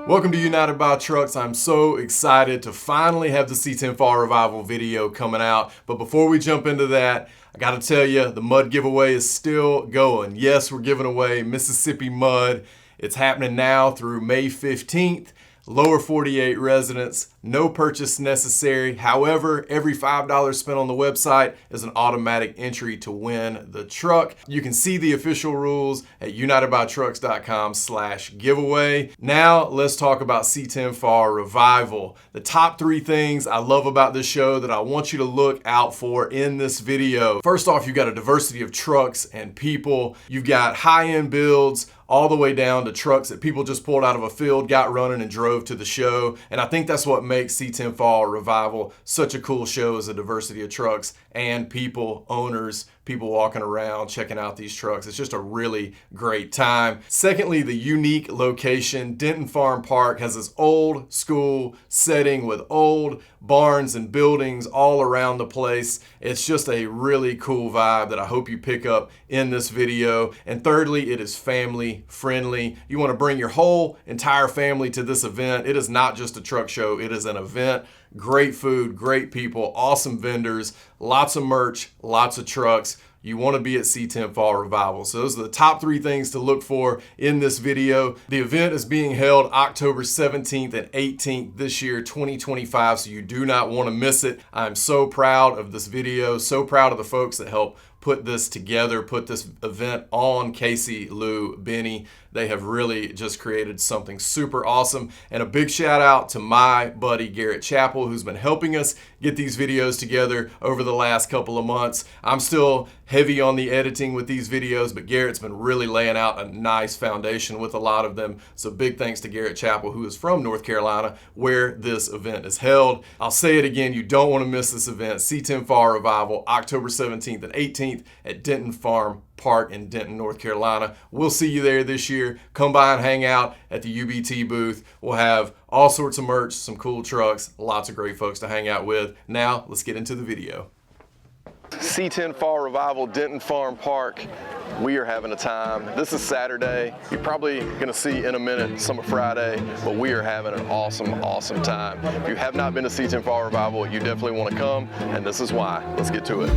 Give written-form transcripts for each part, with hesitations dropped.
Welcome to United by Trucks. I'm so excited to finally have the C10 Fall Revival video coming out. But before we jump into that, I got to tell you, the mud giveaway is still going. Yes, we're giving away Mississippi mud. It's happening now through May 15th. Lower 48 residents, no purchase necessary. However, every $5 spent on the website is an automatic entry to win the truck. You can see the official rules at unitedbytrucks.com/giveaway. Now let's talk about C10 Fall Revival. The top 3 things I love about this show that I want you to look out for in this video. First off, you've got a diversity of trucks and people. You've got high-end builds, all the way down to trucks that people just pulled out of a field, got running, and drove to the show. And I think that's what makes C10 Fall Revival such a cool show, is a diversity of trucks and people, owners, people walking around, checking out these trucks. It's just a really great time. Secondly, the unique location. Denton Farm Park has this old school setting with old barns and buildings all around the place. It's just a really cool vibe that I hope you pick up in this video. And thirdly, it is family friendly. You want to bring your whole entire family to this event. It is not just a truck show, it is an event. Great food, great people, awesome vendors, lots of merch, lots of trucks. You want to be at C10 Fall Revival. So those are the top 3 things to look for in this video. The event is being held October 17th and 18th this year, 2025, so you do not want to miss it. I'm so proud of this video, so proud of the folks that helped put this together, put this event on. Casey, Lou, Benny, they have really just created something super awesome. And a big shout out to my buddy Garrett Chappell, who's been helping us get these videos together over the last couple of months. I'm still heavy on the editing with these videos, but Garrett's been really laying out a nice foundation with a lot of them. So big thanks to Garrett Chappell, who is from North Carolina, where this event is held. I'll say it again, you don't want to miss this event. C10 Fall Revival, October 17th and 18th at Denton Farm Park in Denton, North Carolina. We'll see you there this year. Come by and hang out at the UBT booth. We'll have all sorts of merch, some cool trucks, lots of great folks to hang out with. Now, let's get into the video. C10 Fall Revival, Denton Farm Park. We are having a time. This is Saturday. You're probably gonna see in a minute some of Friday, but we are having an awesome, awesome time. If you have not been to C10 Fall Revival, you definitely wanna come, and this is why. Let's get to it.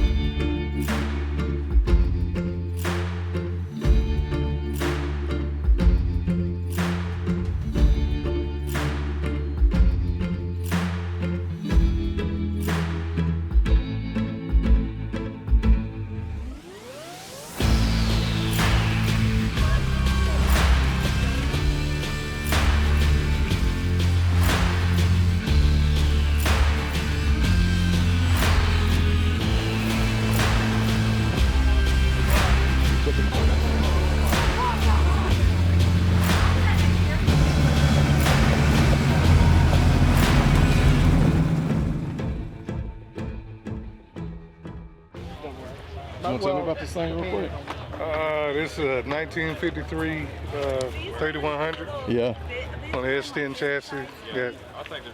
You want to tell me about this thing real quick? This is a 1953 3100. Yeah. On the S10 chassis. Got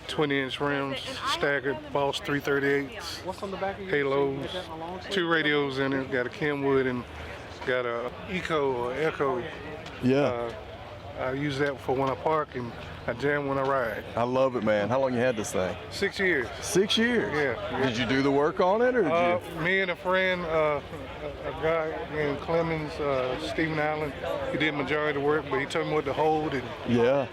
20-inch rims, staggered Boss 338s, halos, 2 radios in it. Got a Kenwood and got a Eco or Echo. Yeah. I use that for when I park and I jam when I ride. I love it, man. How long you had this thing? 6 years. 6 years? Yeah. Did you do the work on it, or did you? Me and a friend, a guy named Clemens, Stephen Allen, he did majority of the work, but he told me what to hold and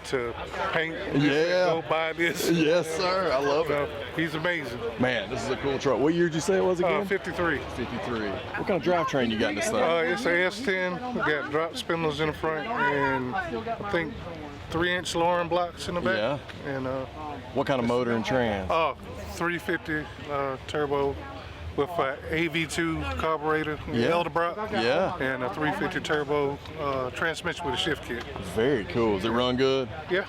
to paint. Go buy this. Yes, sir. I love it. He's amazing. Man, this is a cool truck. What year did you say it was again? 53. 53. What kind of drivetrain you got in this thing? It's a S10. We got drop spindles in the front and I think 3-inch Lauren blocks in the back. Yeah. And what kind of motor and trans? 350 turbo with an AV2 carburetor, Eldebrock, and a 350 turbo transmission with a shift kit. Very cool. Does it run good? Yeah.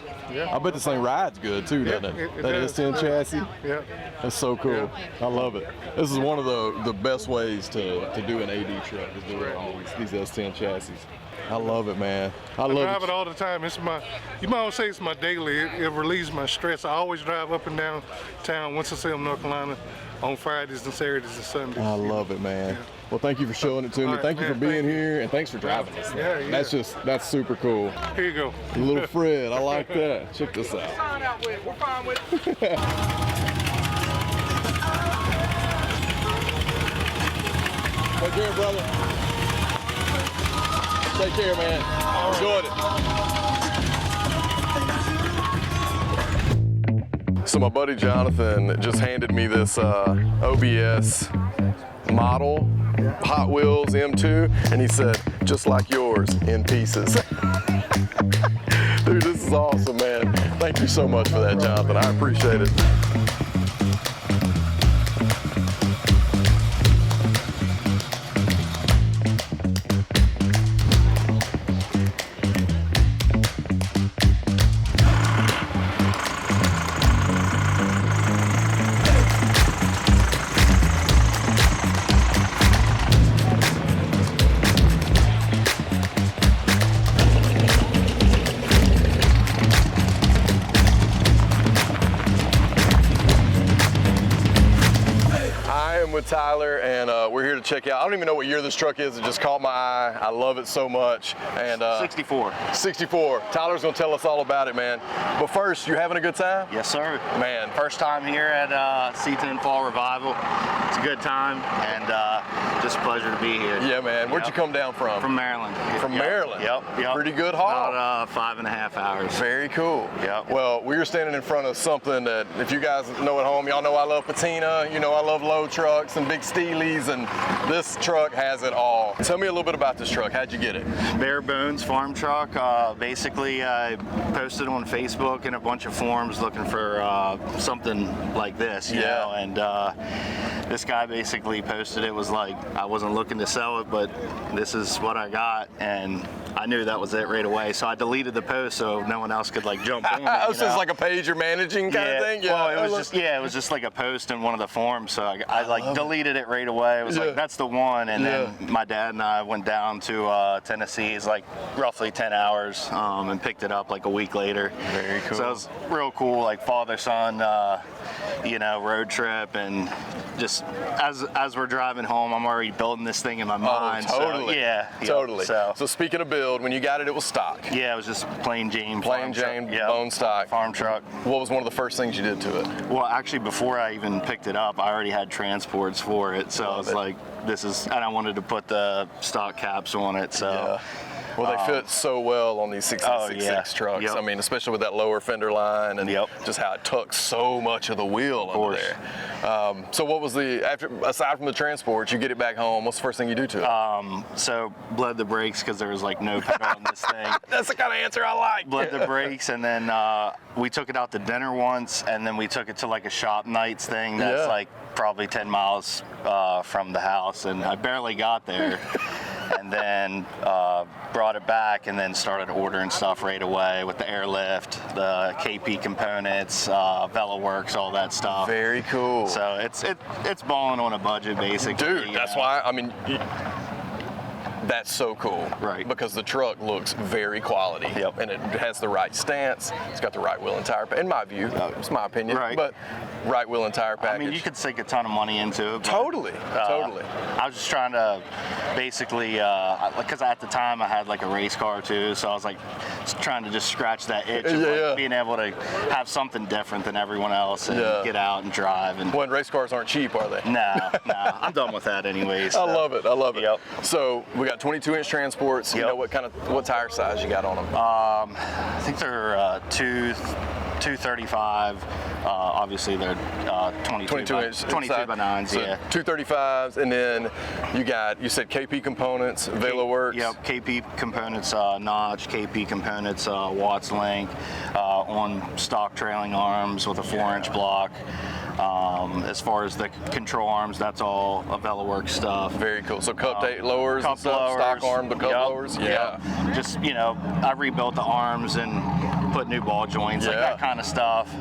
I bet this thing rides good too, doesn't it? That S10 chassis? Yeah. That's so cool. Yeah. I love it. This is one of the best ways to do an AD truck, is do it on these S10 chassis. I love it, man. I drive it all the time. It's my, you might well say it's my daily. It relieves my stress. I always drive up and down town, Winston-Salem, North Carolina, on Fridays and Saturdays and Sundays. I love it, man. Well, thank you for showing it to me. All right, thank you for being here, and thanks for driving this. Yeah. That's super cool. Here you go. Little Fred, I like that. Check this out. We're fine with it. Take care, brother. Take care, man. Enjoyed it. So my buddy Jonathan just handed me this OBS model, Hot Wheels M2, and he said, just like yours, in pieces. Dude, this is awesome, man. Thank you so much for that, Jonathan. I appreciate it. With Tyler, and we're here to check out. I don't even know what year this truck is. It just caught my eye. I love it so much. And 64. 64. Tyler's gonna tell us all about it, man. But first, you having a good time? Yes, sir. Man. First time here at C10 Fall Revival. It's a good time, and just a pleasure to be here. Yeah, man. Where'd you come down from? From Maryland. From Maryland? Yep. Pretty good haul. About 5.5 hours. Very cool. Yep. Well, we are standing in front of something that, if you guys know at home, y'all know I love patina, you know I love low trucks and big steelies, and this truck has it all. Tell me a little bit about this truck. How'd you get it? Bare bones farm truck. Basically, I posted on Facebook and a bunch of forums looking for something like this, you know, and this guy basically posted it, was like, I wasn't looking to sell it, but this is what I got, and I knew that was it right away, so I deleted the post so no one else could like jump in. It was just like a page you're managing kind of thing? Yeah, well, it was just like a post in one of the forums, so I like deleted it right away. It was like, that's the one, and then my dad and I went down to Tennessee. It's like roughly 10 hours, and picked it up like a week later. Very cool. So it was real cool, like father-son, you know, road trip, and just as we're driving home, I'm already building this thing in my mind. Totally. So, totally. So speaking of build, when you got it, it was stock. Yeah, it was just plain Jane. Plain Jane, bone stock. Farm truck. What was one of the first things you did to it? Well, actually, before I even picked it up, I already had transports for it. So I was like, this is, and I wanted to put the stock caps on it. So. Well, they fit so well on these 66 trucks. I mean, especially with that lower fender line and just how it tucks so much of the wheel under there. So what was aside from the transport, you get it back home, what's the first thing you do to it? So bled the brakes because there was like no pedal on this thing. That's the kind of answer I like. Bled the brakes, and then we took it out to dinner once, and then we took it to like a shop nights thing that's like probably 10 miles from the house, and I barely got there. And then brought it back, and then started ordering stuff right away with the airlift, the KP components, VeloWorks, all that stuff. Very cool. So it's balling on a budget, basically. Dude, that's why, I mean, that's so cool. Right. Because the truck looks very quality. And it has the right stance. It's got the right wheel and tire, in my view, it's my opinion, but right wheel and tire package. I mean, you could sink a ton of money into it. Totally. I was just trying to basically, because at the time I had like a race car too, so I was like trying to just scratch that itch of like being able to have something different than everyone else and get out and drive. And when race cars aren't cheap, are they? No, I'm done with that anyways. I love it. So we got 22-inch transports. You know what tire size you got on them? I think they're 235. Obviously they're 22 inch 22 by 9s. So 235s, and then you said KP components, VeloWorks. Yep, KP components, notch, KP components, Watts link, on stock trailing arms with a 4-inch block. As far as the control arms, that's all VeloWorks stuff. Very cool. So cup lowers, cup and stuff, lowers, stock arm, the cup lowers. Just, you know, I rebuilt the arms and put new ball joints, like that kind of stuff.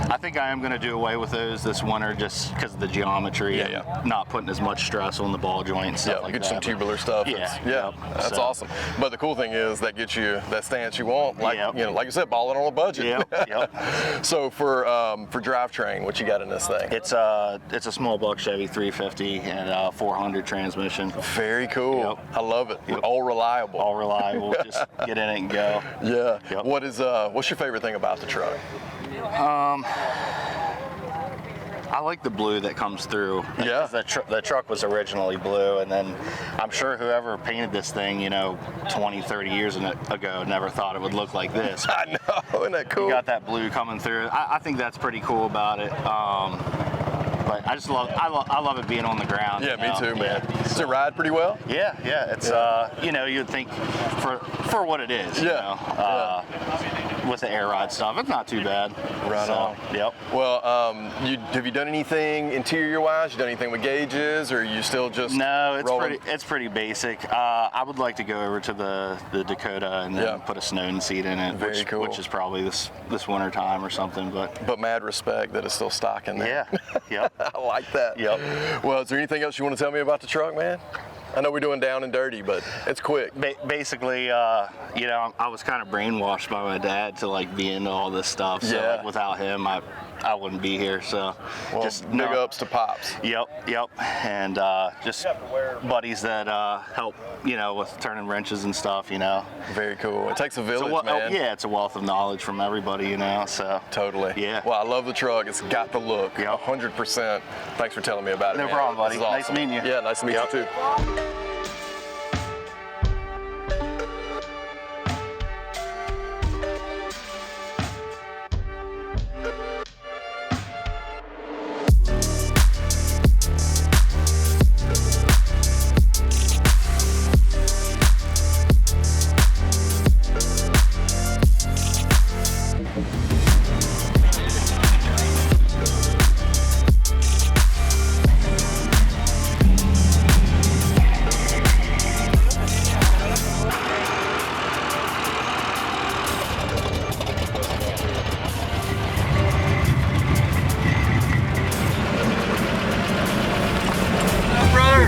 I think I am going to do away with those this winter just because of the geometry and not putting as much stress on the ball joint and stuff like that. Get some tubular stuff. That's awesome. But the cool thing is that gets you that stance you want, like you know, like you said, balling on a budget. Yep. So for drivetrain, What you got in this thing? It's a small block Chevy 350 and a 400 transmission. Very cool. Yep. I love it. Yep. All reliable. All reliable. Just get in it and go. Yeah. Yep. What's your favorite thing about the truck? I like the blue that comes through. Yeah. The truck was originally blue, and then I'm sure whoever painted this thing, 20, 30 years ago never thought it would look like this. I know, isn't that cool? You got that blue coming through. I think that's pretty cool about it. But I just love it being on the ground. Yeah, me too, man. Yeah. Does it ride pretty well? Yeah. It's you'd think for what it is. Yeah. With the air ride stuff, it's not too bad. Right on. Yep. Well, have you done anything interior-wise? You done anything with gauges, or are you still just No, rolling? it's pretty basic. I would like to go over to the Dakota and then put a Snowden seat in it, Very cool. which is probably this winter time or something. But mad respect that it's still stock in there. yeah, yep. I like that. Yep. Well, is there anything else you want to tell me about the truck, man? I know we're doing down and dirty, but it's quick. Basically, I was kind of brainwashed by my dad to be into all this stuff. So without him, I wouldn't be here. So Well, just big ups to Pops. Yep. And just buddies that help, with turning wrenches and stuff. Very cool. It takes a village, man. Yeah, it's a wealth of knowledge from everybody, So Totally. Yeah. Well, I love the truck. It's got the look. Yep. 100%. Thanks for telling me about it, No man. problem, buddy. This is awesome. Nice meeting you. Yeah, nice to meet you too.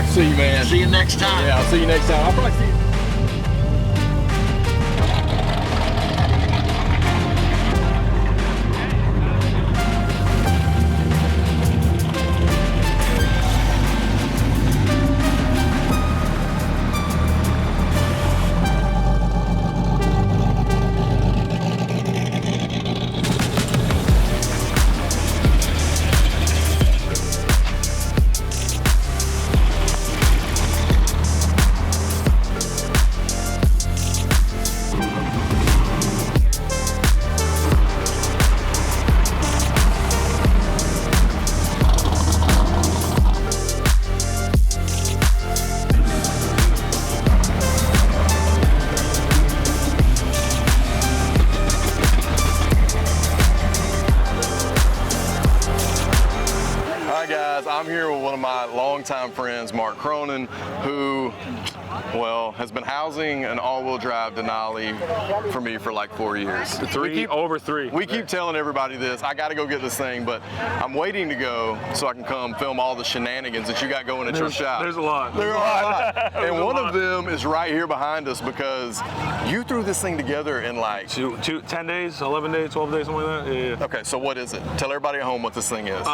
See you, man. See you next time. Yeah, I'll see you next time. I'll probably see you. I'm here with one of my longtime friends, Mark Cronin, who, well, has been housing an all-wheel drive Denali for me for like 4 years. Over three. We keep telling everybody this. I got to go get this thing, but I'm waiting to go so I can come film all the shenanigans that you got going at your shop. There's a lot. There are a lot. And one of them is right here behind us because you threw this thing together in like 10 days, 11 days, 12 days, something like that. Yeah. Okay, so what is it? Tell everybody at home what this thing is. It's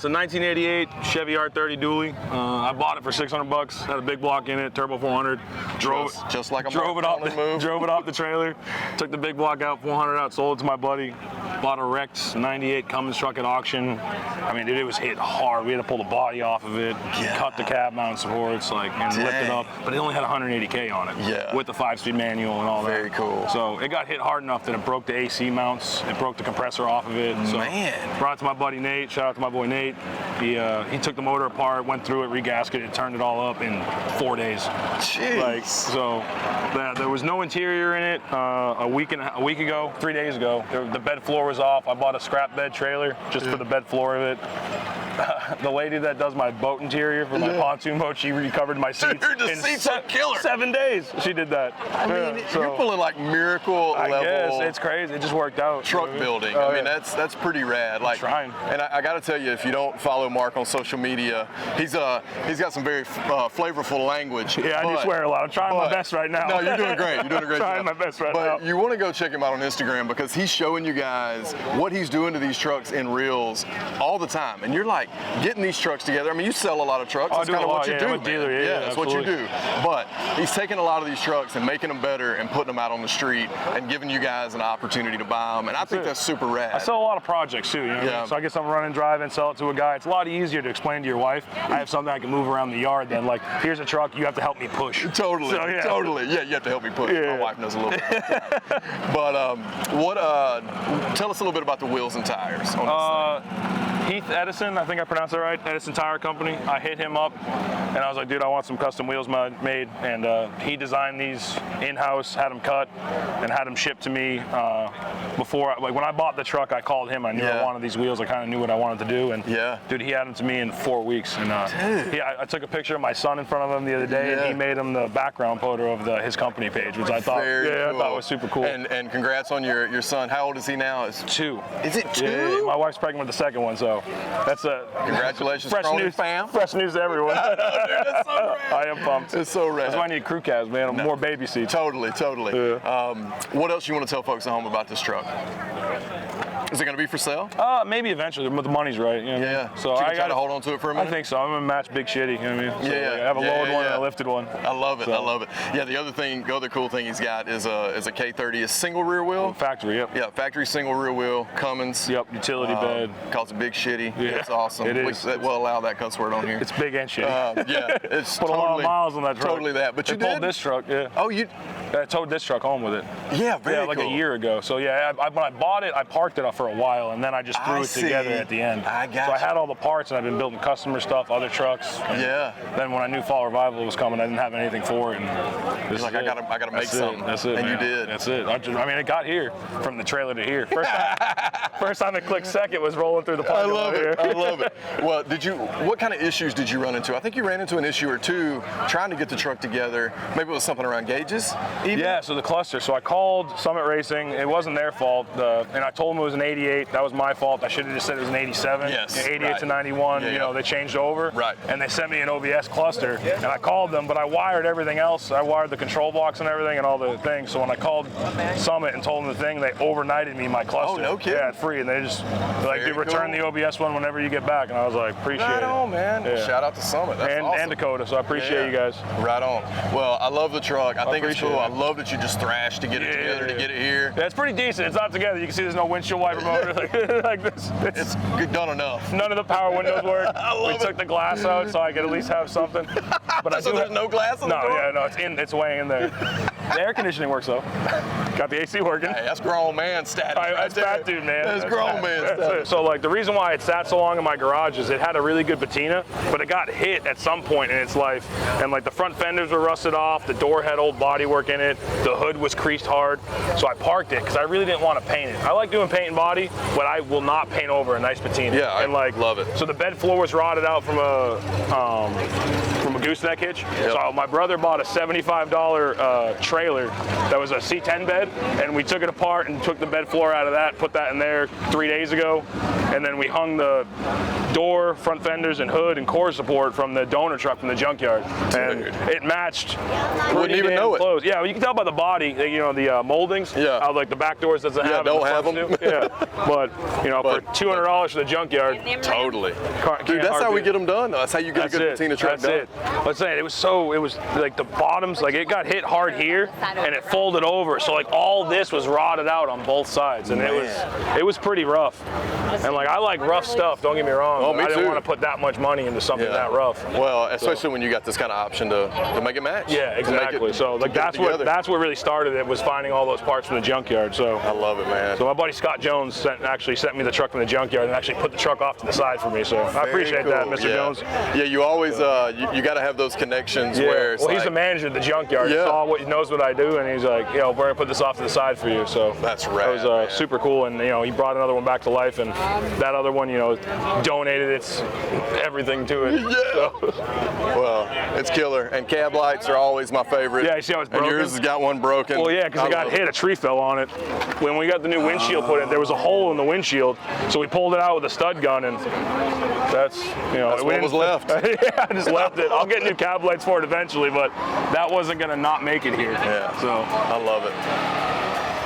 a 1988 Chevy R30 dually. I bought it for $600. Had a big block in it, turbo 400. Just like a drove it off the trailer. Took the big block out, 400 out, sold it to my buddy. Bought a wrecked 98 Cummins truck at auction. I mean, dude, it was hit hard. We had to pull the body off of it, cut the cab mount supports, and lift it up. But it only had 180K on it. Yeah. With the 5-speed manual and all that. Very cool. So it got hit hard enough that it broke the AC mounts. It broke the compressor off of it. So Man. brought it to my buddy Nate. Shout out to my boy Nate. He took the motor apart, went through it, regasketed it, turned it all up in 4 days. Jeez. There was no interior in it. A week ago, 3 days ago, the bed floor was off. I bought a scrap bed trailer just for the bed floor of it. The lady that does my boat interior for my pontoon boat, she recovered my seats. Dude, the seats are killer. 7 days she did that. I mean, you're pulling like miracle level. I guess it's crazy. It just worked out. Truck building. Oh, I mean, that's pretty rad. Like, trying. And I got to tell you, if you don't follow Mark on social media, he's got some very flavorful language. Yeah, I do swear a lot. I'm trying my best right now. No, you're doing great. You're doing a great job. Trying my best right now. But you want to go check him out on Instagram because he's showing you guys what he's doing to these trucks in reels all the time. And you're like getting these trucks together. I mean, you sell a lot of trucks. That's kind of what you do. I'm a dealer. Yeah, that's what you do. But he's taking a lot of these trucks and making them better and putting them out on the street and giving you guys an opportunity to buy them. And I think that's super rad. I sell a lot of projects too. You know what I mean? So I get something run and drive and sell it to a guy. It's a lot easier to explain to your wife. I have something I can move around the yard than like, here's a truck, you have to help me push. Totally. So, yeah. Totally. Yeah, you have to help me push. Yeah. My wife knows a little bit. But tell us a little bit about the wheels and tires on this thing. Heath Edison, I think I pronounced it right, Edison Tire Company. I hit him up and I was like, dude, I want some custom wheels made. And he designed these in-house, had them cut and had them shipped to me before. Like when I bought the truck, I called him. I knew I wanted these wheels. I kind of knew what I wanted to do. And dude, he had them to me in 4 weeks. And I took a picture of my son in front of him the other day and he made him the background photo of his company page, which I thought, I thought was super cool. And congrats on your son. How old is he now? It's 2. Is it 2? Yeah, my wife's pregnant with the second one, so that's congratulations, fresh news, fam. Fresh news to everyone. I know, dude, that's so rad. I am pumped. It's so rad. That's why I need crew cabs, man. More baby seats. Totally. Yeah. What else you want to tell folks at home about this truck? Is it going to be for sale? Maybe eventually, but the money's right. You know what I mean? So I got to hold on to it for a minute. I think so. I'm gonna match Big Shitty. You know what I mean? So, I have a lowered one and a lifted one. I love it. I love it. Yeah. The other cool thing he's got is a K30, a single rear wheel. Factory. Yep. Yeah. Factory single rear wheel. Cummins. Yep. Utility bed. Calls it Big Shitty. Yeah. It's awesome. It is. We'll allow that cuss word on here. It's big and shitty. Yeah. It's put a lot of miles on that truck. Totally that. But you pulled this truck. Yeah. Oh, you. I towed this truck home with it. Yeah, very like cool. a year ago. So when I bought it, I parked it for a while, and then I just threw it together at the end. I got So I had all the parts, and I've been building customer stuff, other trucks. Then when I knew Fall Revival was coming, I didn't have anything for it. And You're like, I gotta make something. That's it. And man. you did. That's it. I mean, it got here from the trailer to here. First time it clicked second was rolling through the parking lot here. I love it. Well, what kind of issues did you run into? I think you ran into an issue or two trying to get the truck together. Maybe it was something around gauges? Even? Yeah, so the cluster. So I called Summit Racing. It wasn't their fault. And I told them it was an 88. That was my fault. I should have just said it was an 87. Yes. 88 to 91. Yeah, you know, they changed over. Right. And they sent me an OBS cluster. And I called them, but I wired everything else. I wired the control box and everything and all the things. So when I called Summit and told them the thing, they overnighted me my cluster. Oh, no kidding. Yeah, free. And they just return the OBS one whenever you get back. And I was like, appreciate it. Right on, man. Yeah. Shout out to Summit. That's awesome. And Dakota. So I appreciate you guys. Right on. Well, I love the truck. I think it's cool. it. I love that you just thrashed to get it together, to get it here. Yeah, it's pretty decent. It's not together. You can see there's no windshield wiper motor like this. It's done enough. None of the power windows work. We took the glass out so I could at least have something. But so there's no glass on the door? Yeah, no, it's way in there. The air conditioning works though. Got the AC working. Hey, that's grown man status. That's fat dude, man. That's grown man status. So like the reason why it sat so long in my garage is it had a really good patina, but it got hit at some point in its life, and like the front fenders were rusted off, the door had old bodywork in it, the hood was creased hard. So I parked it because I really didn't want to paint it. I like doing paint and body, but I will not paint over a nice patina. Yeah, I love it. So the bed floor was rotted out from a gooseneck hitch. Yep. So my brother bought a $75 trailer that was a C10 bed, and we took it apart and took the bed floor out of that, put that in there 3 days ago, and then we hung the door, front fenders, and hood and core support from the donor truck from the junkyard, and it matched. Wouldn't even know it. Close. Yeah, well, you can tell by the body, you know, the moldings. Yeah. How like the back doors doesn't have. Don't have them. Yeah, but you know, for $200 for the junkyard. Totally. Dude, that's how we get them done. Though. That's how you get a good patina truck done. Let's say it was like the bottoms, like it got hit hard here, and it folded over. So like all this was rotted out on both sides, and it was pretty rough. And like I like rough stuff. Don't get me wrong. Oh, me I didn't too. want to put that much money into something that rough. Well, especially when you got this kind of option to make it match. Yeah, exactly. So like that's what really started it, was finding all those parts from the junkyard. So I love it, man. So my buddy Scott Jones actually sent me the truck from the junkyard and actually put the truck off to the side for me. So I appreciate that, Mr. Jones. Yeah, you always you got to have those connections Yeah. where it's well, he's the manager of the junkyard. Yeah. He knows what I do, and he's like, we're gonna put this off to the side for you. So That's rad, It was man. super cool, and he brought another one back to life, and that other one, donated its everything to it. Yeah. So. Well, it's killer. And cab lights are always my favorite. Yeah, you see how it's broken? And yours has got one broken. Well, yeah, because it got hit. A tree fell on it. When we got the new windshield put in, there was a hole in the windshield, so we pulled it out with a stud gun, and that's what was left. Yeah, I just left it. I'll get new cab lights for it eventually, but that wasn't gonna not make it here. Yeah. So I love it.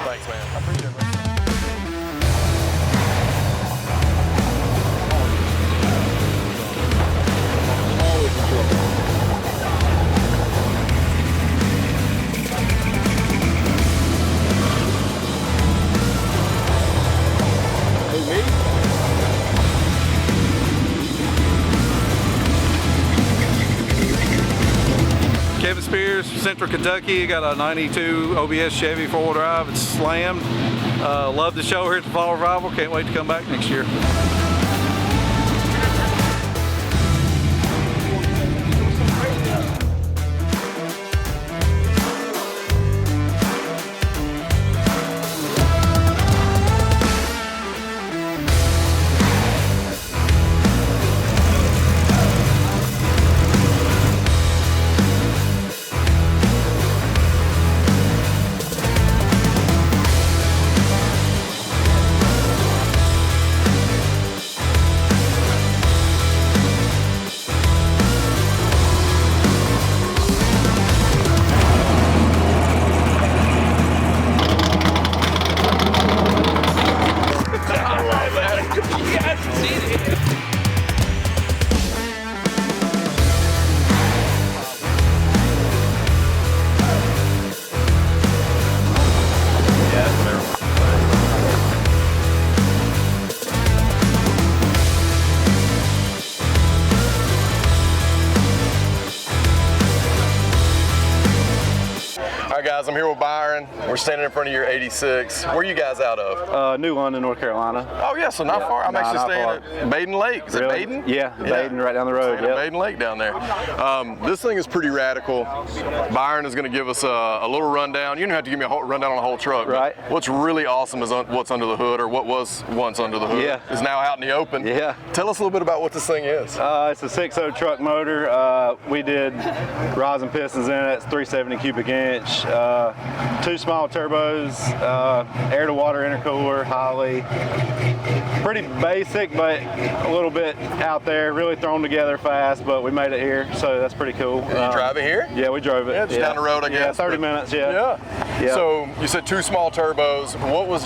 Thanks, man. I appreciate it, man. Kevin Spears, Central Kentucky. Got a 92 OBS Chevy 4-wheel drive. It's slammed. Love the show here at the Fall Revival. Can't wait to come back next year. All right, guys, I'm here with Byron. We're standing in front of your 86. Where are you guys out of? New London, North Carolina. Oh, yeah, so not far. I'm actually not staying far. at Baden Lake. Is Really? it Baden? Yeah, Baden, right down the road. Staying at Yep. Baden Lake down there. This thing is pretty radical. Byron is going to give us a little rundown. You don't have to give me a whole rundown on the whole truck. but Right. What's really awesome is what's under the hood, or what was once under the hood, Yeah. is now out in the open. Yeah. Tell us a little bit about what this thing is. It's a 6.0 truck motor. We did rods and pistons in it. It's 370 cubic inch. 2 small turbos, air to water intercooler, Holley. Pretty basic, but a little bit out there. Really thrown together fast, but we made it here, so that's pretty cool. Did you drive it here? Yeah, we drove it. Yeah, just down the road, I Yeah, guess, 30 but- minutes. Yeah. Yeah. So you said 2 small turbos. What was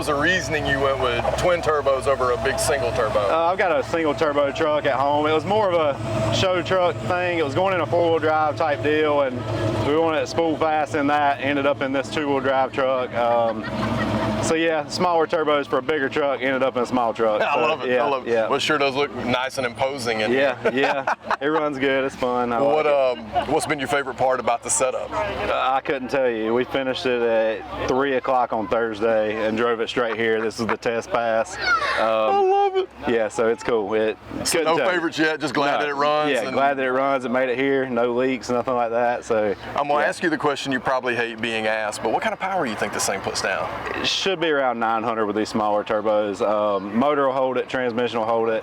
the reasoning you went with twin turbos over a big single turbo? I've got a single turbo truck at home. It was more of a show truck thing. It was going in a 4-wheel drive type deal, and we wanted to spool fast in that. Ended up in this 2-wheel drive truck. So yeah, smaller turbos for a bigger truck, ended up in a small truck. I So, love it. Yeah, I love it. Yeah. Well, it sure does look nice and imposing. And Yeah, yeah. It runs good. It's fun. I like it. What's been your favorite part about the setup? I couldn't tell you. We finished it at 3 o'clock on Thursday and drove it straight here. This is the test pass. I love it. Yeah, so it's cool. So no favorites yet, just glad that it runs. Yeah, and glad that it runs. It made it here. No leaks, nothing like that. So I'm going to yeah. ask you the question you probably hate being asked, but what kind of power do you think this thing puts down? It should be around 900 with these smaller turbos. Motor will hold it, transmission will hold it.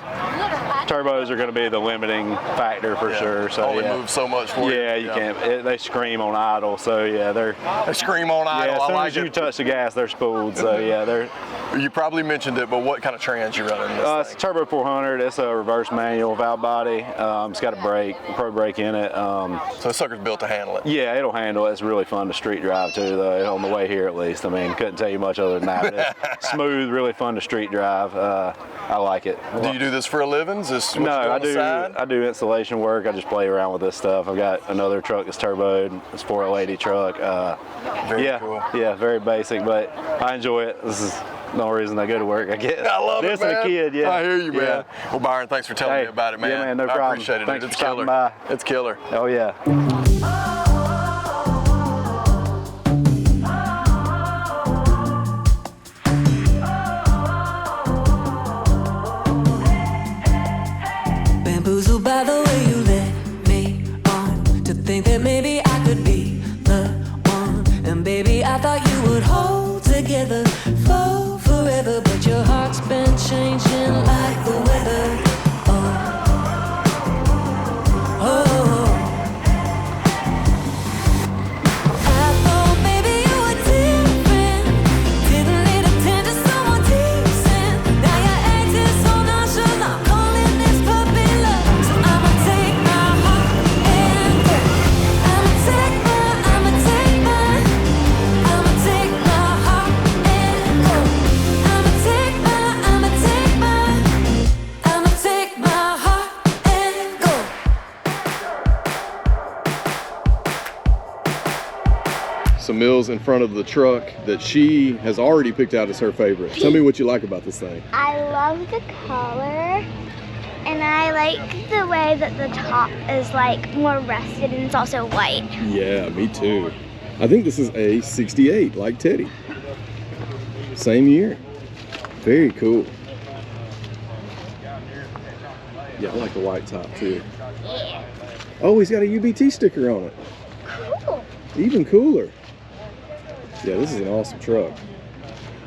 Turbos are going to be the limiting factor for sure. So Only yeah. moves so much for you. Yeah, you can't. They scream on idle. So yeah, They scream on idle. as I soon like as you it. touch the gas, they're spooled. So yeah, they're. You probably mentioned it, but what kind of trans you running in this It's a thing? Turbo 400. It's a reverse manual valve body. It's got a brake, pro brake in it. So this sucker's built to handle it. Yeah, it'll handle it. It's really fun to street drive too, though, on the way here at least. I mean, couldn't tell you much other than that. But it's smooth, really fun to street drive. I like it. Do you do this for a living? Is this what No, you do on I the do. side? I do installation work. I just play around with this stuff. I've got another truck that's turboed. It's 480 truck. Very yeah, cool. yeah, very basic, but I enjoy it. This is the only reason I go to work, I guess. I love this it, man. and a kid, yeah. I hear you, man. Yeah. Well, Byron, thanks for telling Hey, me about it, man. yeah, man, no I problem. appreciate it. Thanks Dude. It's for stopping killer. by. It's killer. Oh, yeah. Bamboozled by the way you let me think that maybe I could be the one. And baby, I thought you would hold together for forever, but your heart's been changing like the weather. Some meals in front of the truck that she has already picked out as her favorite. Tell me what you like about this thing. I love the color, and I like the way that the top is like more rusted and it's also white. Yeah, me too. I think this is a 68, like Teddy. Same year. Very cool. Yeah, I like the white top too. Yeah. Oh, he's got a UBT sticker on it. Cool. Even cooler. Yeah, this is an awesome truck.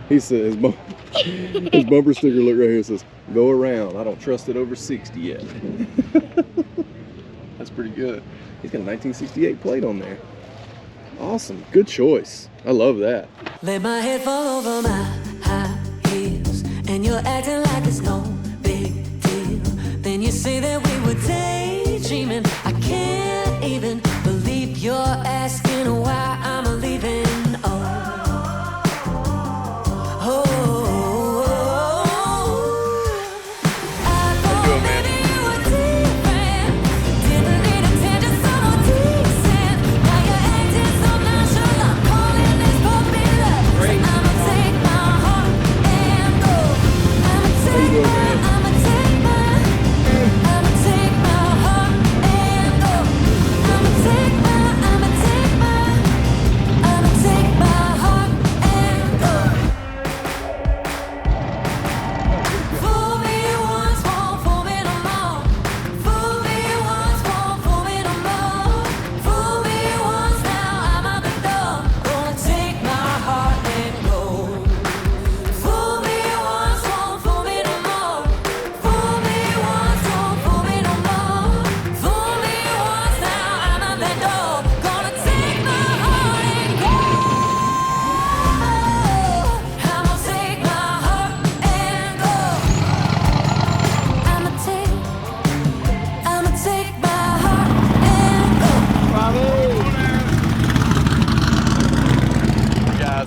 He says, his bumper sticker look right here says, "Go around. I don't trust it over 60 yet." That's pretty good. He's got a 1968 plate on there. Awesome. Good choice. I love that. Let my head fall over my high heels, and you're acting like it's no big deal. Then you say that we were daydreaming. I can't even believe you're asking why I'm leaving.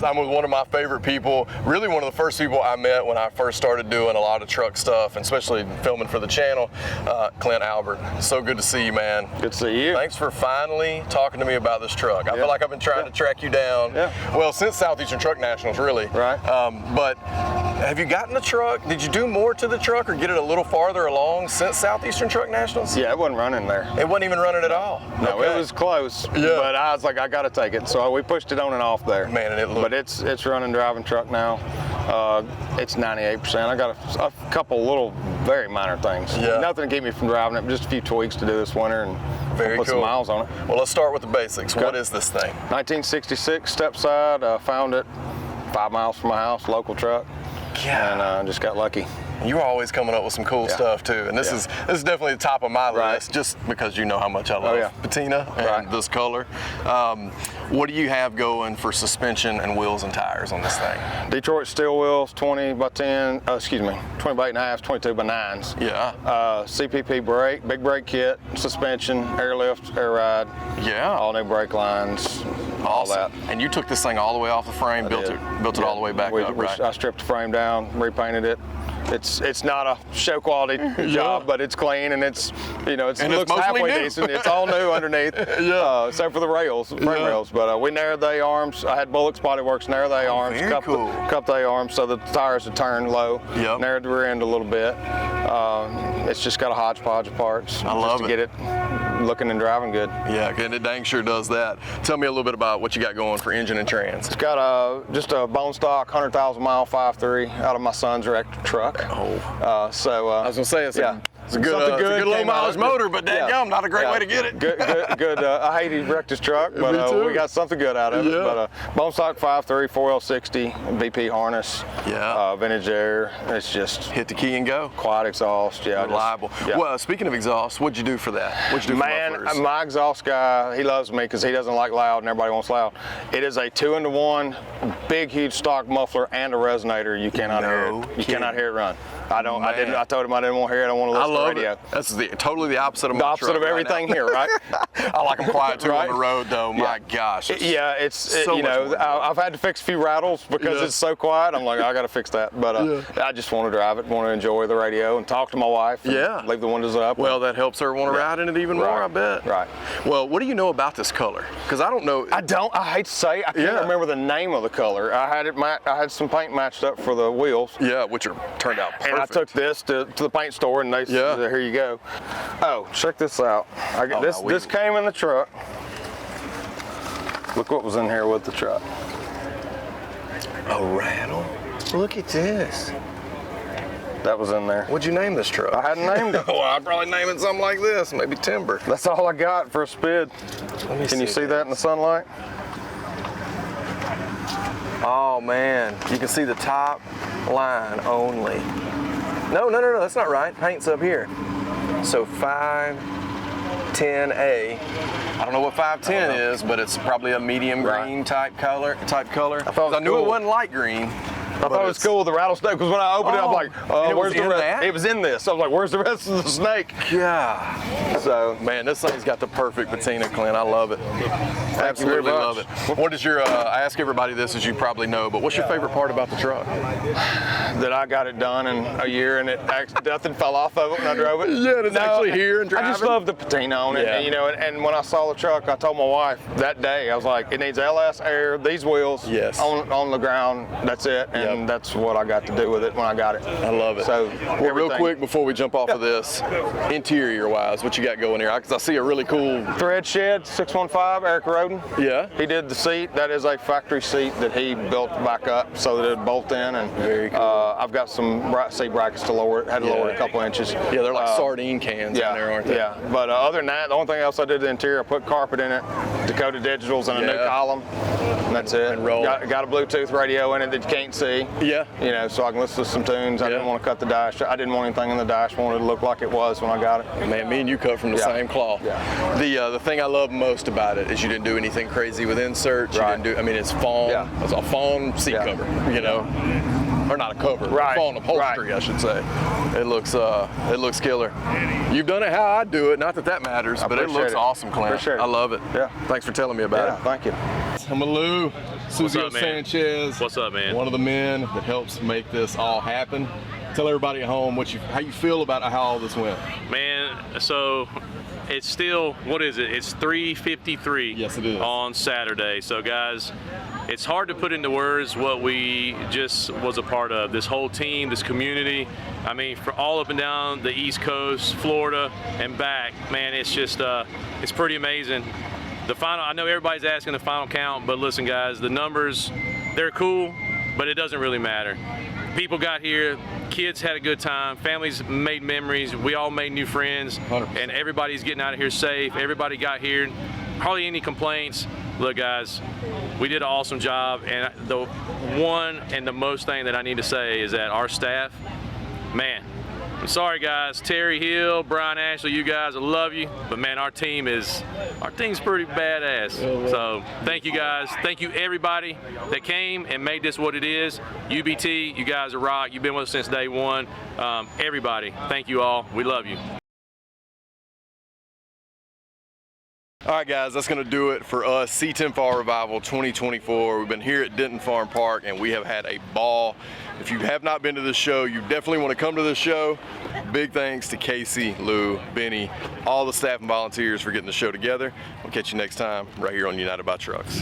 I'm with one of my favorite people, really one of the first people I met when I first started doing a lot of truck stuff, and especially filming for the channel, Clint Albert. So good to see you, man. Good to see you. Thanks for finally talking to me about this truck. I feel like I've been trying to track you down, well, since Southeastern Truck Nationals, really. Right. But have you gotten the truck? Did you do more to the truck or get it a little farther along since Southeastern Truck Nationals? Yeah, it wasn't running there. It wasn't even running at all? No, Okay. it was close, but I was like, I gotta take it. So we pushed it on and off there. Man, and it looked... But it's running, driving truck now. It's 98%. I got a couple little very minor things. Yeah. Nothing to keep me from driving it, just a few tweaks to do this winter and Very put cool. some miles on it. Well, let's start with the basics. Okay. What is this thing? 1966 step side. Found it 5 miles from my house, local truck. Yeah. And just got lucky. You were always coming up with some cool stuff too, and this is definitely the top of my list, just because you know how much I love patina and this color. What do you have going for suspension and wheels and tires on this thing? Detroit steel wheels, 20 by 10, 20 by 8.5, 22 by 9s. Yeah. CPP brake, big brake kit, suspension, airlift, air ride. Yeah. All new brake lines. All that. And you took this thing all the way off the frame, built it all the way back up, right? I stripped the frame down, repainted it. It's not a show quality job, but it's clean and it looks halfway decent. It's all new underneath, except for the rails, frame rails. But we narrowed the A-arms. I had Bullock's Body Works narrow the A-arms, cupped the A-arms so the tires would turn low. Yep. Narrowed the rear end a little bit. It's just got a hodgepodge of parts. I love to get it looking and driving good. Yeah, and it dang sure does that. Tell me a little bit about what you got going for engine and trans. It's got just a bone stock 100,000 mile 5.3 out of my son's wrecked truck. Oh. I was gonna say it's It's a good low mileage motor, but dadgum, not a great way to get it. Good. I hate he wrecked his truck, but we got something good out of it. But bone stock 5.3, 4L60, VP harness, vintage air. It's just hit the key and go. Quad exhaust, reliable. Well, speaking of exhaust, what'd you do for that? What'd you do for mufflers? My exhaust guy, he loves me because he doesn't like loud and everybody wants loud. It is a 2-in-1, big, huge stock muffler and a resonator. You cannot hear it. You cannot hear it run. I told him I didn't want to hear it. I don't want to listen to the radio. It. That's totally the opposite of my the opposite of everything here, right? I like them quiet too on the road, though. My gosh. It's so you know, I've had to fix a few rattles because it's so quiet. I'm like, I got to fix that. But I just want to drive it, want to enjoy the radio, and talk to my wife. And leave the windows up. Well, that helps her want to ride in it even more, I bet. Right. Well, what do you know about this color? Because I don't know. I hate to say, I can't remember the name of the color. I had some paint matched up for the wheels. Yeah, which turned out perfect. And I took this to the paint store, and they said, here you go. Oh, check this out. This came in the truck. Look what was in here with the truck. A rattle? Look at this. That was in there. What'd you name this truck? I hadn't named it. Well, I'd probably name it something like this, maybe Timber. That's all I got for a spid. Can you see that in the sunlight? Oh man, you can see the top line only. No, that's not right. Paint's up here. So 510A. I don't know what 510 is, but it's probably a medium green type color. I knew it wasn't light green. I thought it was cool with the rattlesnake because when I opened it, I'm like, where's the rest? It was in this. I was like, where's the rest of the snake? Yeah. So, man, this thing's got the perfect patina, Clint. I love it. Absolutely love it. What is your, I ask everybody this as you probably know, but what's your favorite part about the truck? That I got it done in a year and nothing fell off of it when I drove it. Yeah, it's actually here and driving. I just love the patina on it. And, you know, and when I saw the truck, I told my wife that day, I was like, it needs LS air, these wheels on the ground. That's it. And that's what I got to do with it when I got it. I love it. So, real quick before we jump off of this, interior-wise, what you got going here? Because I see a really cool thread shed, 615, Eric Roden. Yeah. He did the seat. That is a factory seat that he built back up so that it bolt in. And very cool. I've got some seat brackets to lower it. Had to lower it a couple inches. Yeah, they're like sardine cans in there, aren't they? Yeah. But other than that, the only thing else I did to the interior, I put carpet in it, Dakota Digitals, and a new column. And that's it. And roll. Got a Bluetooth radio in it that you can't see. Yeah. You know, so I can listen to some tunes. I didn't want to cut the dash. I didn't want anything in the dash. I wanted it to look like it was when I got it. Man, me and you cut from the same cloth. Yeah. The thing I love most about it is you didn't do anything crazy with inserts. You didn't do. I mean, it's fawn. Yeah. It's a fawn seat cover. You know, or not a cover. Fawn upholstery, I should say. It looks killer. You've done it how I do it. Not that that matters, but it looks awesome, Clint. Appreciate it. I love it. Yeah. Thanks for telling me about it. Thank you. I'm Lou. Sucio Sanchez. What's up, man? One of the men that helps make this all happen. Tell everybody at home how you feel about how all this went. Man, so it's still, what is it? It's 3:53. Yes, it is. On Saturday. So guys, it's hard to put into words what we just was a part of. This whole team, this community. I mean, for all up and down the East Coast, Florida, and back, man, it's just, it's pretty amazing. The final, I know everybody's asking the final count, but listen guys, the numbers, they're cool, but it doesn't really matter. People got here, kids had a good time, families made memories, we all made new friends, 100%. And everybody's getting out of here safe. Everybody got here, hardly any complaints. Look guys, we did an awesome job, and the one and the most thing that I need to say is that our staff, man, I'm sorry guys, Terry Hill, Brian Ashley, you guys, I love you, but man, our team's pretty badass. So thank you guys, thank you everybody that came and made this what it is. UBT, you guys are rock, you've been with us since day one. Everybody, thank you all, we love you. All right, guys, that's going to do it for us. C10 Fall Revival 2024. We've been here at Denton Farm Park, and we have had a ball. If you have not been to this show, you definitely want to come to this show. Big thanks to Casey, Lou, Benny, all the staff and volunteers for getting the show together. We'll catch you next time right here on United by Trucks.